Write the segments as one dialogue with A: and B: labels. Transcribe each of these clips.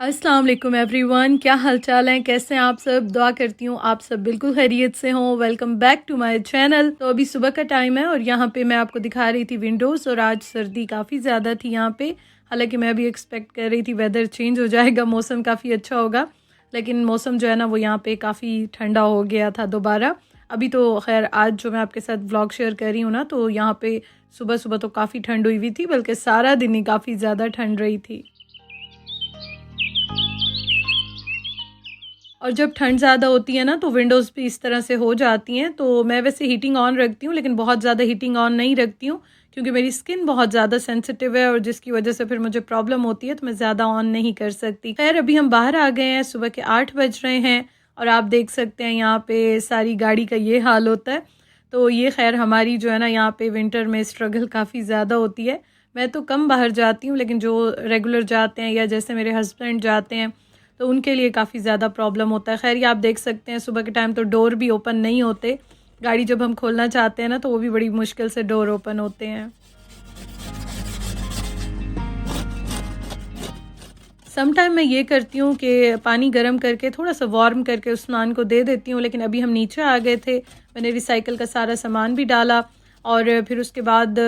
A: अस्सलाम वालेकुम एवरीवन, क्या हाल चाल है, कैसे हैं आप सब। दुआ करती हूँ आप सब बिल्कुल खैरियत से हों। Welcome back to my channel. तो अभी सुबह का टाइम है और यहाँ पे मैं आपको दिखा रही थी विंडोज़, और आज सर्दी काफ़ी ज़्यादा थी यहाँ पे। हालांकि मैं अभी एक्सपेक्ट कर रही थी वेदर चेंज हो जाएगा, मौसम काफ़ी अच्छा होगा, लेकिन मौसम जो है ना वो यहाँ पे काफ़ी ठंडा हो गया था दोबारा। अभी तो खैर आज जो मैं आपके साथ व्लॉग शेयर कर रही हूँ ना, तो यहाँ पे सुबह सुबह तो काफ़ी ठंड हुई हुई थी, बल्कि सारा दिन ही काफ़ी ज़्यादा ठंड रही थी। और जब ठंड ज़्यादा होती है ना तो विंडोज़ भी इस तरह से हो जाती हैं। तो मैं वैसे हीटिंग ऑन रखती हूँ, लेकिन बहुत ज़्यादा हीटिंग ऑन नहीं रखती हूँ, क्योंकि मेरी स्किन बहुत ज़्यादा सेंसिटिव है और जिसकी वजह से फिर मुझे प्रॉब्लम होती है, तो मैं ज़्यादा ऑन नहीं कर सकती। खैर अभी हम बाहर आ गए हैं, सुबह के 8 बज रहे हैं और आप देख सकते हैं यहाँ पे सारी गाड़ी का ये हाल होता है। तो ये खैर हमारी जो है ना यहाँ पे विंटर में स्ट्रगल काफ़ी ज़्यादा होती है। मैं तो कम बाहर जाती हूँ, लेकिन जो रेगुलर जाते हैं या जैसे मेरे हस्बैंड जाते हैं तो उनके लिए काफ़ी ज़्यादा प्रॉब्लम होता है। खैर ये आप देख सकते हैं सुबह के टाइम तो डोर भी ओपन नहीं होते। गाड़ी जब हम खोलना चाहते हैं ना तो वो भी बड़ी मुश्किल से डोर ओपन होते हैं। सम टाइम मैं ये करती हूँ कि पानी गर्म करके थोड़ा सा वार्म करके उस्मान को दे देती हूँ, लेकिन अभी हम नीचे आ गए थे, मैंने रिसाइकिल का सारा सामान भी डाला और फिर उसके बाद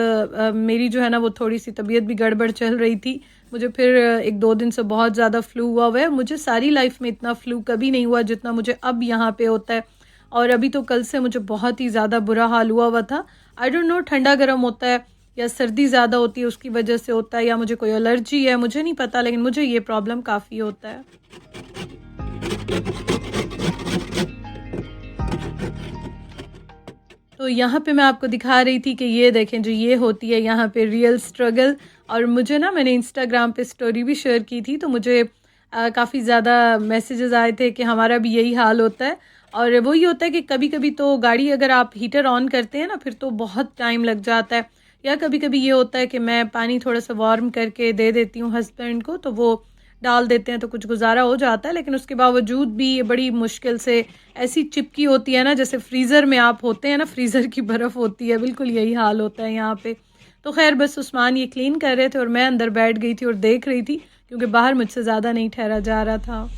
A: मेरी जो है ना वो थोड़ी सी तबीयत भी गड़बड़ चल रही थी। मुझे फिर 1-2 दिन से बहुत ज़्यादा फ्लू हुआ है। मुझे सारी लाइफ में इतना फ्लू कभी नहीं हुआ जितना मुझे अब यहाँ पे होता है, और अभी तो कल से मुझे बहुत ही ज़्यादा बुरा हाल हुआ हुआ था। आई डोंट नो ठंडा गर्म होता है या सर्दी ज़्यादा होती है उसकी वजह से होता है, या मुझे कोई एलर्जी है, मुझे नहीं पता, लेकिन मुझे ये प्रॉब्लम काफ़ी होता है। तो यहाँ पे मैं आपको दिखा रही थी कि ये देखें जो ये होती है यहाँ पे रियल स्ट्रगल। और मुझे ना मैंने इंस्टाग्राम पे स्टोरी भी शेयर की थी, तो मुझे काफ़ी ज़्यादा मैसेजेस आए थे कि हमारा भी यही हाल होता है। और वही होता है कि कभी कभी तो गाड़ी अगर आप हीटर ऑन करते हैं ना फिर तो बहुत टाइम लग जाता है, या कभी कभी ये होता है कि मैं पानी थोड़ा सा वार्म करके दे देती हूँ हस्बैंड को, तो वो डाल देते हैं तो कुछ गुजारा हो जाता है। लेकिन उसके बावजूद भी ये बड़ी मुश्किल से ऐसी चिपकी होती है ना, जैसे फ्रीज़र में आप होते हैं ना, फ्रीज़र की बर्फ़ होती है, बिल्कुल यही हाल होता है यहाँ पे। तो खैर बस उस्मान ये क्लीन कर रहे थे और मैं अंदर बैठ गई थी और देख रही थी, क्योंकि बाहर मुझसे ज़्यादा नहीं ठहरा जा रहा था।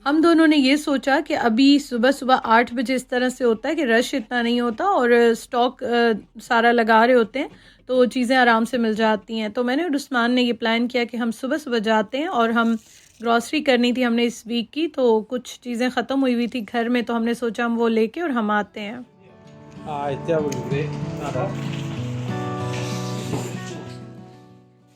A: हम दोनों ने ये सोचा कि अभी सुबह सुबह 8 बजे इस तरह से होता है कि रश इतना नहीं होता और स्टॉक सारा लगा रहे होते हैं, तो चीज़ें आराम से मिल जाती हैं। तो मैंने और उस्मान ने ये प्लान किया कि हम सुबह सुबह जाते हैं, और हम ग्रॉसरी करनी थी हमने इस वीक की, तो कुछ चीज़ें ख़त्म हुई हुई थी घर में, तो हमने सोचा हम वो लेके और हम आते हैं।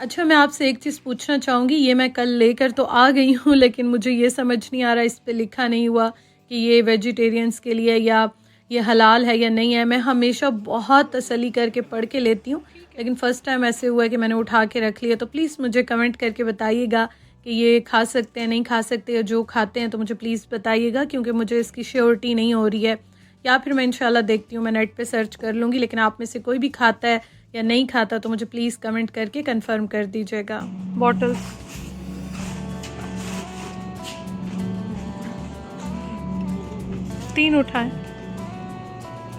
A: अच्छा, मैं आपसे एक चीज़ पूछना चाहूँगी, ये मैं कल लेकर तो आ गई हूँ, लेकिन मुझे ये समझ नहीं आ रहा, इस पे लिखा नहीं हुआ कि ये वेजिटेरियंस के लिए या ये हलाल है या नहीं है। मैं हमेशा बहुत तसल्ली करके पढ़ के लेती हूँ, लेकिन फ़र्स्ट टाइम ऐसे हुआ है कि मैंने उठा के रख लिया। तो प्लीज़ मुझे कमेंट करके बताइएगा कि ये खा सकते हैं, नहीं खा सकते, या जो खाते हैं तो मुझे प्लीज़ बताइएगा, क्योंकि मुझे इसकी श्योरिटी नहीं हो रही है। या फिर मैं इंशाल्लाह देखती हूँ, मैं नेट पे सर्च कर लूँगी, लेकिन आप में से कोई भी खाता है या नहीं खाता तो मुझे प्लीज़ कमेंट करके कंफर्म कर दीजिएगा। बॉटल्स 3 उठाएं।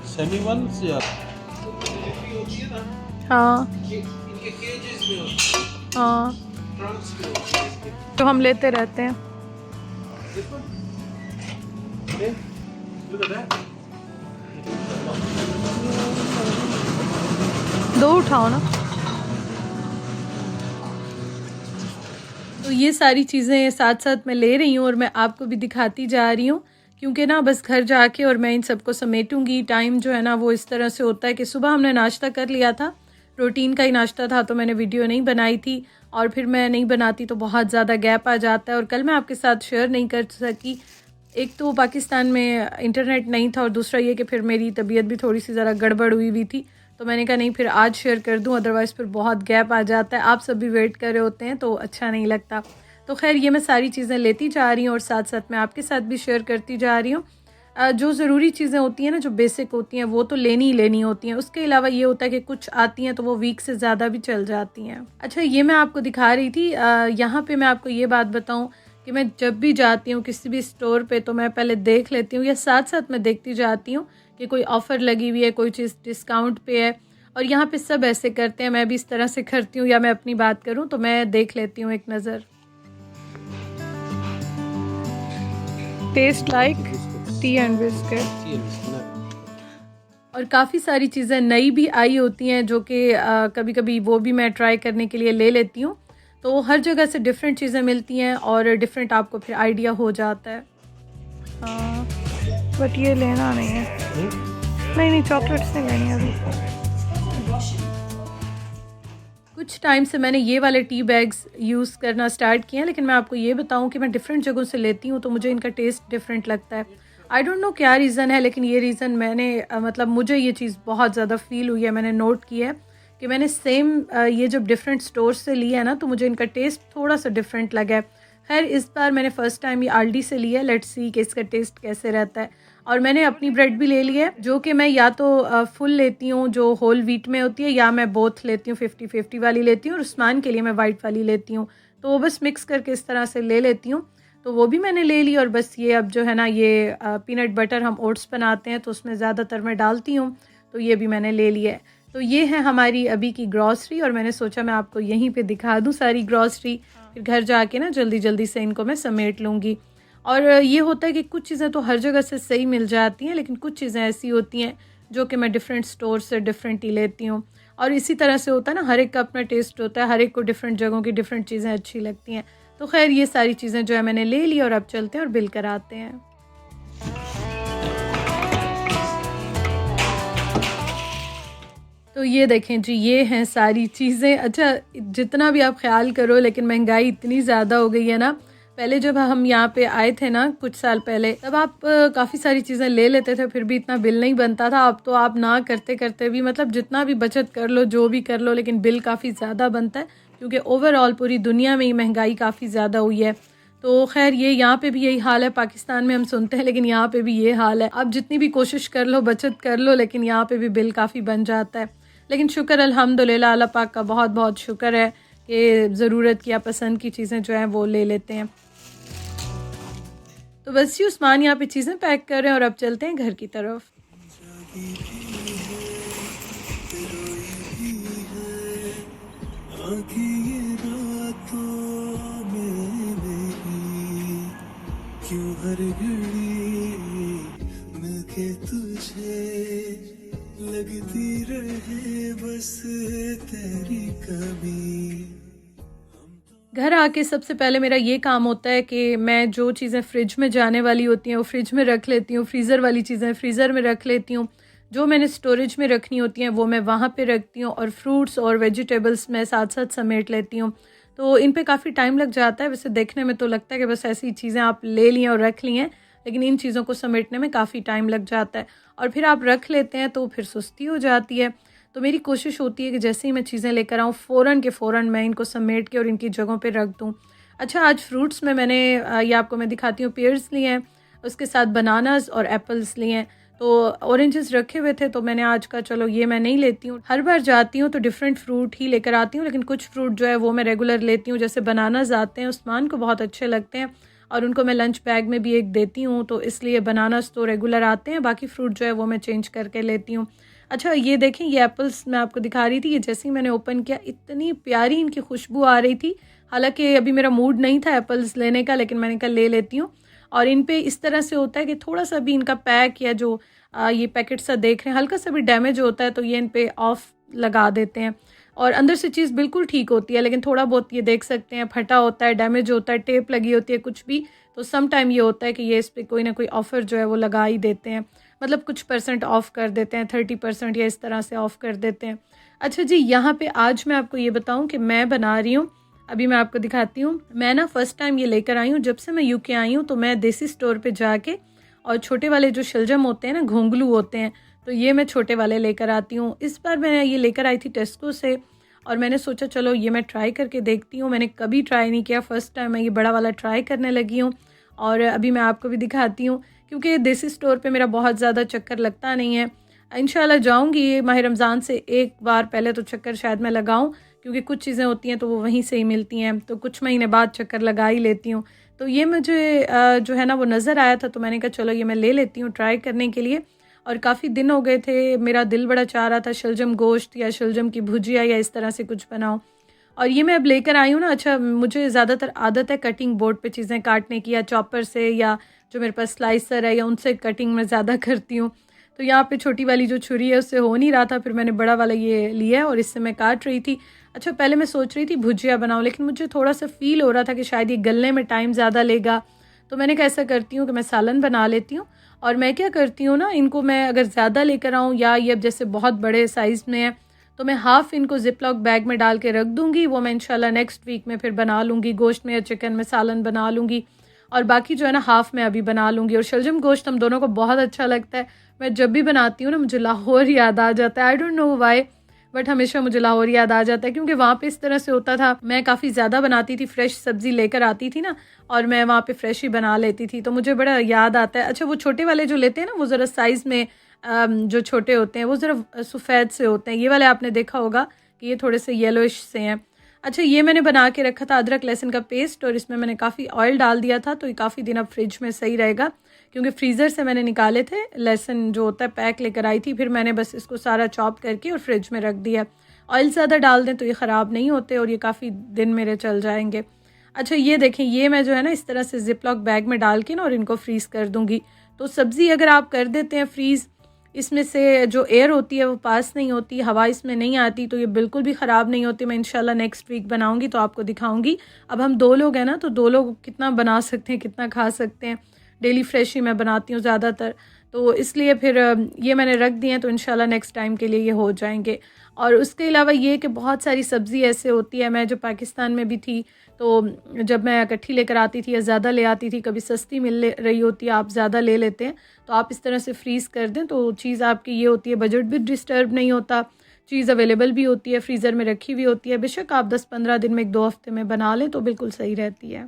B: सेमी वन से
A: हाँ हाँ, तो हम लेते रहते हैं। दो उठाओ ना। तो ये सारी चीज़ें साथ साथ मैं ले रही हूँ और मैं आपको भी दिखाती जा रही हूँ, क्योंकि ना बस घर जाके और मैं इन सबको समेटूंगी। टाइम जो है ना वो इस तरह से होता है कि सुबह हमने नाश्ता कर लिया था, प्रोटीन का ही नाश्ता था, तो मैंने वीडियो नहीं बनाई थी, और फिर मैं नहीं बनाती तो बहुत ज़्यादा गैप आ जाता है, और कल मैं आपके साथ शेयर नहीं कर सकी। एक तो पाकिस्तान में इंटरनेट नहीं था, और दूसरा ये कि फिर मेरी तबीयत भी थोड़ी सी ज़रा गड़बड़ हुई हुई थी, तो मैंने कहा नहीं फिर आज शेयर कर दूं, अदरवाइज़ फिर बहुत गैप आ जाता है, आप सब भी वेट कर रहे होते हैं तो अच्छा नहीं लगता। तो खैर ये मैं सारी चीज़ें लेती जा रही हूँ और साथ साथ मैं आपके साथ भी शेयर करती जा रही हूँ। जो ज़रूरी चीज़ें होती हैं ना, जो बेसिक होती हैं, वो तो लेनी ही लेनी होती हैं। उसके अलावा ये होता है कि कुछ आती हैं तो वो वीक से ज़्यादा भी चल जाती हैं। अच्छा, ये मैं आपको दिखा रही थी, यहाँ पे मैं आपको ये बात बताऊँ कि मैं जब भी जाती हूँ किसी भी स्टोर पे तो मैं पहले देख लेती हूँ या साथ साथ मैं देखती जाती हूँ कि कोई ऑफ़र लगी हुई है, कोई चीज़ डिस्काउंट पे है। और यहाँ पे सब ऐसे करते हैं, मैं भी इस तरह से करती हूँ। या मैं अपनी बात करूँ तो मैं देख लेती हूँ एक नज़र। Taste like T and biscuit.
B: tea and biscuit.
A: और काफ़ी सारी चीज़ें नई भी आई होती हैं जो कि कभी कभी वो भी मैं ट्राई करने के लिए ले लेती हूँ। तो हर जगह से डिफरेंट चीज़ें मिलती हैं और डिफरेंट आपको फिर आइडिया हो जाता है। हाँ, बट ये लेना नहीं है। नहीं, चॉकलेट्स नहीं लेनी अभी। कुछ टाइम से मैंने ये वाले टी बैग्स यूज़ करना स्टार्ट किए हैं, लेकिन मैं आपको ये बताऊं कि मैं डिफरेंट जगहों से लेती हूँ तो मुझे इनका टेस्ट डिफरेंट लगता है। आई डोंट नो क्या रीज़न है, लेकिन ये रीज़न मैंने मतलब मुझे ये चीज़ बहुत ज़्यादा फ़ील हुई है, मैंने नोट किया है कि मैंने सेम ये जब डिफरेंट स्टोर से लिया है ना तो मुझे इनका टेस्ट थोड़ा सा डिफरेंट लगा है। खैर इस बार मैंने फ़र्स्ट टाइम ये आल्डी से लिया है, लेट्स सी कि इसका टेस्ट कैसे रहता है। और मैंने अपनी ब्रेड भी ले ली है जो कि मैं या तो फुल लेती हूँ जो होल व्हीट में होती है, या मैं बोथ लेती हूँ, 50-50 वाली लेती हूँ, और उस्मान के लिए मैं वाइट वाली लेती हूँ। तो वो बस मिक्स करके इस तरह से ले लेती हूँ। तो वो भी मैंने ले ली। और बस ये अब जो है ना ये पीनट बटर हम ओट्स बनाते हैं तो उसमें ज़्यादातर मैं डालती हूँ, तो ये भी मैंने ले लिया है। तो ये है हमारी अभी की ग्रॉसरी, और मैंने सोचा मैं आपको यहीं पे दिखा दूँ सारी ग्रॉसरी, फिर घर जाके ना जल्दी जल्दी से इनको मैं समेट लूँगी। और ये होता है कि कुछ चीज़ें तो हर जगह से सही मिल जाती हैं, लेकिन कुछ चीज़ें ऐसी होती हैं जो कि मैं डिफरेंट स्टोर से डिफरेंट ही लेती हूँ। और इसी तरह से होता है ना, हर एक का अपना टेस्ट होता है, हर एक को डिफरेंट जगहों की डिफरेंट चीज़ें अच्छी लगती हैं। तो खैर ये सारी चीज़ें जो है मैंने ले ली, और अब चलते हैं और बिल कराते हैं। तो ये देखें जी, ये हैं सारी चीज़ें। अच्छा, जितना भी आप ख्याल करो लेकिन महंगाई इतनी ज़्यादा हो गई है ना। पहले जब हम यहाँ पे आए थे ना कुछ साल पहले, तब आप काफ़ी सारी चीज़ें ले लेते थे फिर भी इतना बिल नहीं बनता था। अब तो आप ना करते करते भी मतलब जितना भी बचत कर लो, जो भी कर लो, लेकिन बिल काफ़ी ज़्यादा बनता है, क्योंकि ओवरऑल पूरी दुनिया में ही महंगाई काफ़ी ज़्यादा हुई है। तो खैर ये यहाँ पे भी यही हाल है। पाकिस्तान में हम सुनते हैं, लेकिन यहाँ पे भी ये हाल है। आप जितनी भी कोशिश कर लो, बचत कर लो, लेकिन यहाँ पे भी बिल काफ़ी बन जाता है। लेकिन शुक्र अल्हम्दुलिल्लाह, अल्लाह पाक का बहुत बहुत शुक्र है कि ज़रूरत की या पसंद की चीज़ें जो हैं वो ले लेते हैं। तो बस ये उस्मान यहाँ पे चीज़ें पैक कर रहे हैं और अब चलते हैं घर की तरफ।
C: क्यों हर घड़ी मिलके तुझे लगती रहे बस तेरी कमी।
A: घर आके सबसे पहले मेरा ये काम होता है कि मैं जो चीज़ें फ्रिज में जाने वाली होती हैं वो फ्रिज में रख लेती हूँ, फ्रीज़र वाली चीज़ें फ्रीज़र में रख लेती हूँ, जो मैंने स्टोरेज में रखनी होती हैं वो मैं वहाँ पे रखती हूँ, और फ्रूट्स और वेजिटेबल्स मैं साथ साथ समेट लेती हूँ। तो इन पे काफ़ी टाइम लग जाता है। वैसे देखने में तो लगता है कि बस ऐसी चीज़ें आप ले ली हैं और रख ली हैं, लेकिन इन चीज़ों को समेटने में काफ़ी टाइम लग जाता है, और फिर आप रख लेते हैं तो फिर सुस्ती हो जाती है। तो मेरी कोशिश होती है कि जैसे ही मैं चीज़ें लेकर आऊँ फ़ौरन के फ़ौरन मैं इनको समेट के और इनकी जगहों पे रख दूँ। अच्छा, आज फ्रूट्स में मैंने ये आपको मैं दिखाती हूँ, पेयर्स लिए हैं, उसके साथ बनानास और एप्पल्स लिए हैं। तो ऑरेंजेस रखे हुए थे तो मैंने आज का चलो ये मैं नहीं लेती हूँ। हर बार जाती हूँ तो डिफरेंट फ्रूट ही लेकर आती हूँ, लेकिन कुछ फ्रूट जो है वो मैं रेगुलर लेती हूँ। जैसे बनानास आते हैं, उस्मान को बहुत अच्छे लगते हैं और उनको मैं लंच बैग में भी एक देती हूँ, तो इसलिए बनानास तो रेगुलर आते हैं। बाकी फ्रूट जो है वो मैं चेंज करके लेती हूँ। अच्छा, ये देखें, ये एप्पल्स मैं आपको दिखा रही थी। ये जैसे ही मैंने ओपन किया इतनी प्यारी इनकी खुशबू आ रही थी। हालांकि अभी मेरा मूड नहीं था एप्पल्स लेने का, लेकिन मैंने कहा ले लेती हूँ। और इन पे इस तरह से होता है कि थोड़ा सा भी इनका पैक या जो ये पैकेट सा देख रहे हैं हल्का सा भी डैमेज होता है तो ये इन पे ऑफ लगा देते हैं, और अंदर से चीज़ बिल्कुल ठीक होती है, लेकिन थोड़ा बहुत ये देख सकते हैं फटा होता है, डैमेज होता है, टेप लगी होती है कुछ भी, तो सम टाइम ये होता है कि ये इस पर कोई ना कोई ऑफ़र जो है वो लगा ही देते हैं। मतलब कुछ % ऑफ़ कर देते हैं, 30% या इस तरह से ऑफ़ कर देते हैं। अच्छा जी, यहाँ पे आज मैं आपको ये बताऊँ कि मैं बना रही हूँ, अभी मैं आपको दिखाती हूँ। मैं ना फ़र्स्ट टाइम ये लेकर आई हूँ, जब से मैं यूके आई हूँ तो मैं देसी स्टोर पे जाके और छोटे वाले जो शलजम होते हैं ना, घोंगलू होते हैं, तो ये मैं छोटे वाले लेकर आती हूँ। इस बार मैं ये लेकर आई थी टेस्को से, और मैंने सोचा चलो ये मैं ट्राई करके देखती हूँ। मैंने कभी ट्राई नहीं किया, फ़र्स्ट टाइम मैं ये बड़ा वाला ट्राई करने लगी हूँ, और अभी मैं आपको भी दिखाती हूँ। क्योंकि देसी स्टोर पे मेरा बहुत ज़्यादा चक्कर लगता नहीं है। इंशाल्लाह जाऊँगी माह रमज़ान से एक बार पहले तो चक्कर शायद मैं लगाऊँ, क्योंकि कुछ चीज़ें होती हैं तो वो वहीं से ही मिलती हैं, तो कुछ महीने बाद चक्कर लगा ही लेती हूँ। तो ये मुझे जो है ना वो नज़र आया था, तो मैंने कहा चलो ये मैं ले लेती हूँ ट्राई करने के लिए। और काफ़ी दिन हो गए थे, मेरा दिल बड़ा चाह रहा था शलजम गोश्त या शलजम की भुजिया या इस तरह से कुछ बनाऊँ। और ये मैं अब लेकर आई हूँ ना। अच्छा, मुझे ज़्यादातर आदत है कटिंग बोर्ड पे चीज़ें काटने की, या चॉपर से, या जो मेरे पास स्लाइसर है या उनसे कटिंग मैं ज़्यादा करती हूँ। तो यहाँ पे छोटी वाली जो छुरी है उससे हो नहीं रहा था, फिर मैंने बड़ा वाला ये लिया और इससे मैं काट रही थी। अच्छा, पहले मैं सोच रही थी भुजिया बनाऊँ, लेकिन मुझे थोड़ा सा फ़ील हो रहा था कि शायद ये गलने में टाइम ज़्यादा लेगा। तो मैंने कहा ऐसा करती हूँ कि मैं सालन बना लेती हूँ। और मैं क्या करती हूँ ना, इनको मैं अगर ज़्यादा लेकर आऊँ या ये अब जैसे बहुत बड़े साइज़ में है, तो मैं हाफ़ इनको ज़िप-लॉक बैग में डाल के रख दूँगी। वो मैं इंशाल्लाह नेक्स्ट वीक में फिर बना लूँगी, गोश्त में या चिकन में सालन बना लूँगी। और बाकी जो है ना हाफ़ मैं अभी बना लूँगी। और शलजम गोश्त हम दोनों को बहुत अच्छा लगता है। मैं जब भी बनाती हूँ ना मुझे लाहौर याद आ जाता है। I don't know why, but हमेशा मुझे लाहौर याद आ जाता है, क्योंकि वहाँ पे इस तरह से होता था। मैं काफ़ी ज़्यादा बनाती थी, फ्रेश सब्ज़ी लेकर आती थी ना, और मैं वहाँ पे फ्रेश ही बना लेती थी, तो मुझे बड़ा याद आता है। अच्छा, वो छोटे वाले जो लेते हैं ना, वो ज़रा साइज़ में जो छोटे होते हैं वो ज़रा सफ़ेद से होते हैं। ये वाले आपने देखा होगा कि ये थोड़े से येलोइश से हैं। अच्छा, ये मैंने बना के रखा था अदरक लहसुन का पेस्ट, और इसमें मैंने काफ़ी ऑयल डाल दिया था, तो ये काफ़ी दिन अब फ्रिज में सही रहेगा, क्योंकि फ्रीज़र से मैंने निकाले थे। लहसुन जो होता है पैक लेकर आई थी, फिर मैंने बस इसको सारा चॉप करके और फ्रिज में रख दिया। ऑयल ज़्यादा डाल दें तो ये ख़राब नहीं होते और ये काफ़ी दिन मेरे चल जाएंगे। अच्छा, ये देखें, ये मैं जो है ना इस तरह से ज़िप-लॉक बैग में डाल के ना और इनको फ्रीज़ कर दूँगी। तो सब्ज़ी अगर आप कर देते हैं फ्रीज़, इसमें से जो एयर होती है वो पास नहीं होती, हवा इसमें नहीं आती, तो ये बिल्कुल भी ख़राब नहीं होती। मैं इंशाल्लाह नेक्स्ट वीक बनाऊंगी तो आपको दिखाऊंगी। अब हम 2 लोग हैं ना, तो 2 लोग कितना बना सकते हैं, कितना खा सकते हैं। डेली फ्रेश ही मैं बनाती हूँ ज़्यादातर, तो इसलिए फिर ये मैंने रख दिए हैं, तो इंशाल्लाह नेक्स्ट टाइम के लिए ये हो जाएंगे। और उसके अलावा ये कि बहुत सारी सब्ज़ी ऐसे होती है, मैं जो पाकिस्तान में भी थी तो जब मैं इकट्ठी लेकर आती थी या ज़्यादा ले आती थी, कभी सस्ती मिल रही होती है, आप ज़्यादा ले लेते हैं, तो आप इस तरह से फ्रीज़ कर दें तो चीज़ आपकी ये होती है, बजट भी डिस्टर्ब नहीं होता, चीज़ अवेलेबल भी होती है, फ्रीज़र में रखी हुई होती है। बेशक आप 10-15 दिन में 1-2 हफ्ते में बना लें तो बिल्कुल सही रहती है।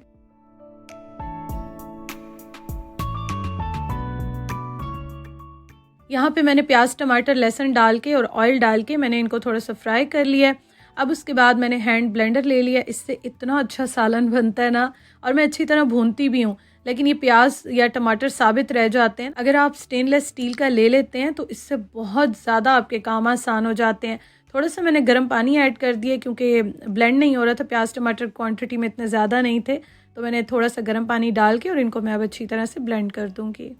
A: यहाँ पे मैंने प्याज टमाटर लहसुन डाल के और ऑयल डाल के मैंने इनको थोड़ा सा फ्राई कर लिया है। अब उसके बाद मैंने हैंड ब्लेंडर ले लिया, इससे इतना अच्छा सालन बनता है ना, और मैं अच्छी तरह भूनती भी हूँ, लेकिन ये प्याज या टमाटर साबित रह जाते हैं। अगर आप स्टेनलेस स्टील का ले लेते हैं तो इससे बहुत ज़्यादा आपके काम आसान हो जाते हैं। थोड़ा सा मैंने गर्म पानी ऐड कर दिया क्योंकि ब्लेंड नहीं हो रहा था, प्याज टमाटर क्वांटिटी में इतने ज़्यादा नहीं थे, तो मैंने थोड़ा सा गर्म पानी डाल के और इनको मैं अब अच्छी तरह से ब्लेंड कर दूँगी।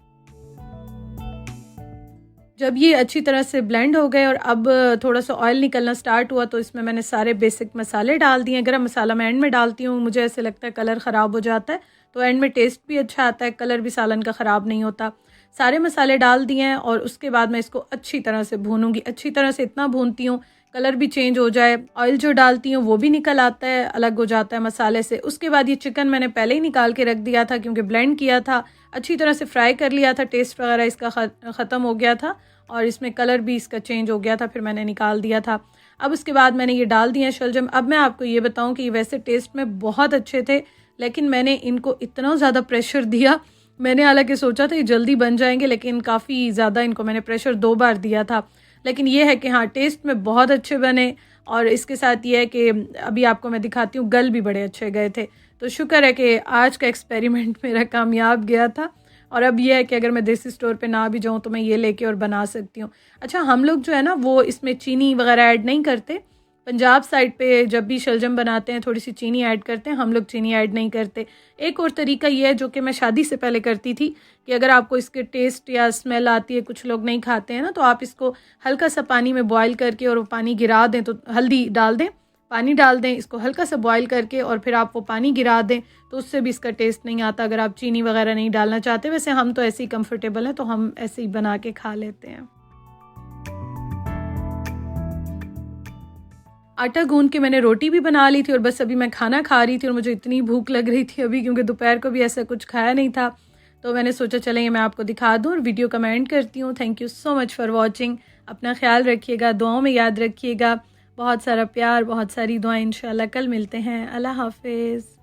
A: जब ये अच्छी तरह से ब्लेंड हो गए और अब थोड़ा सा ऑयल निकलना स्टार्ट हुआ, तो इसमें मैंने सारे बेसिक मसाले डाल दिए। गरम मसाला मैं एंड में डालती हूँ, मुझे ऐसे लगता है कलर ख़राब हो जाता है, तो एंड में टेस्ट भी अच्छा आता है, कलर भी सालन का ख़राब नहीं होता। सारे मसाले डाल दिए हैं और उसके बाद मैं इसको अच्छी तरह से भूनूंगी। अच्छी तरह से इतना भूनती हूँ कलर भी चेंज हो जाए, ऑयल जो डालती हूँ वो भी निकल आता है, अलग हो जाता है मसाले से। उसके बाद ये चिकन मैंने पहले ही निकाल के रख दिया था क्योंकि ब्लेंड किया था, अच्छी तरह से फ्राई कर लिया था, टेस्ट वगैरह इसका ख़त्म हो गया था और इसमें कलर भी इसका चेंज हो गया था, फिर मैंने निकाल दिया था। अब उसके बाद मैंने ये डाल दिया शलजम। अब मैं आपको ये बताऊं कि ये वैसे टेस्ट में बहुत अच्छे थे, लेकिन मैंने इनको इतना ज़्यादा प्रेशर दिया, मैंने हालांकि सोचा था ये जल्दी बन जाएंगे, लेकिन काफ़ी ज़्यादा इनको मैंने प्रेशर 2 बार दिया था। लेकिन ये है कि हाँ, टेस्ट में बहुत अच्छे बने और इसके साथ ये है कि अभी आपको मैं दिखाती हूँ, गल भी बड़े अच्छे गए थे। तो शुक्र है कि आज का एक्सपेरिमेंट मेरा कामयाब गया था। और अब ये है कि अगर मैं देसी स्टोर पे ना भी जाऊँ तो मैं ये लेके और बना सकती हूँ। अच्छा, हम लोग जो है ना वो इसमें चीनी वगैरह ऐड नहीं करते। पंजाब साइड पे जब भी शलजम बनाते हैं थोड़ी सी चीनी ऐड करते हैं, हम लोग चीनी ऐड नहीं करते। एक और तरीका ये है जो कि मैं शादी से पहले करती थी कि अगर आपको इसके टेस्ट या स्मेल आती है, कुछ लोग नहीं खाते हैं ना, तो आप इसको हल्का सा पानी में बॉयल करके और वो पानी गिरा दें, तो हल्दी डाल दें, पानी डाल दें, इसको हल्का सा बॉयल करके और फिर आप वो पानी गिरा दें, तो उससे भी इसका टेस्ट नहीं आता अगर आप चीनी वगैरह नहीं डालना चाहते। वैसे हम तो ऐसे ही कंफर्टेबल हैं तो हम ऐसे ही बना के खा लेते हैं। आटा गूंद के मैंने रोटी भी बना ली थी और बस अभी मैं खाना खा रही थी और मुझे इतनी भूख लग रही थी अभी, क्योंकि दोपहर को भी ऐसा कुछ खाया नहीं था, तो मैंने सोचा चलें मैं आपको दिखा दूँ और वीडियो का मैं एंड करती हूँ। Thank you so much for watching. अपना ख्याल रखिएगा, दुआओं में याद रखिएगा, बहुत सारा प्यार, बहुत सारी दुआएं। इंशाल्लाह कल मिलते हैं। अल्लाह हाफिज़।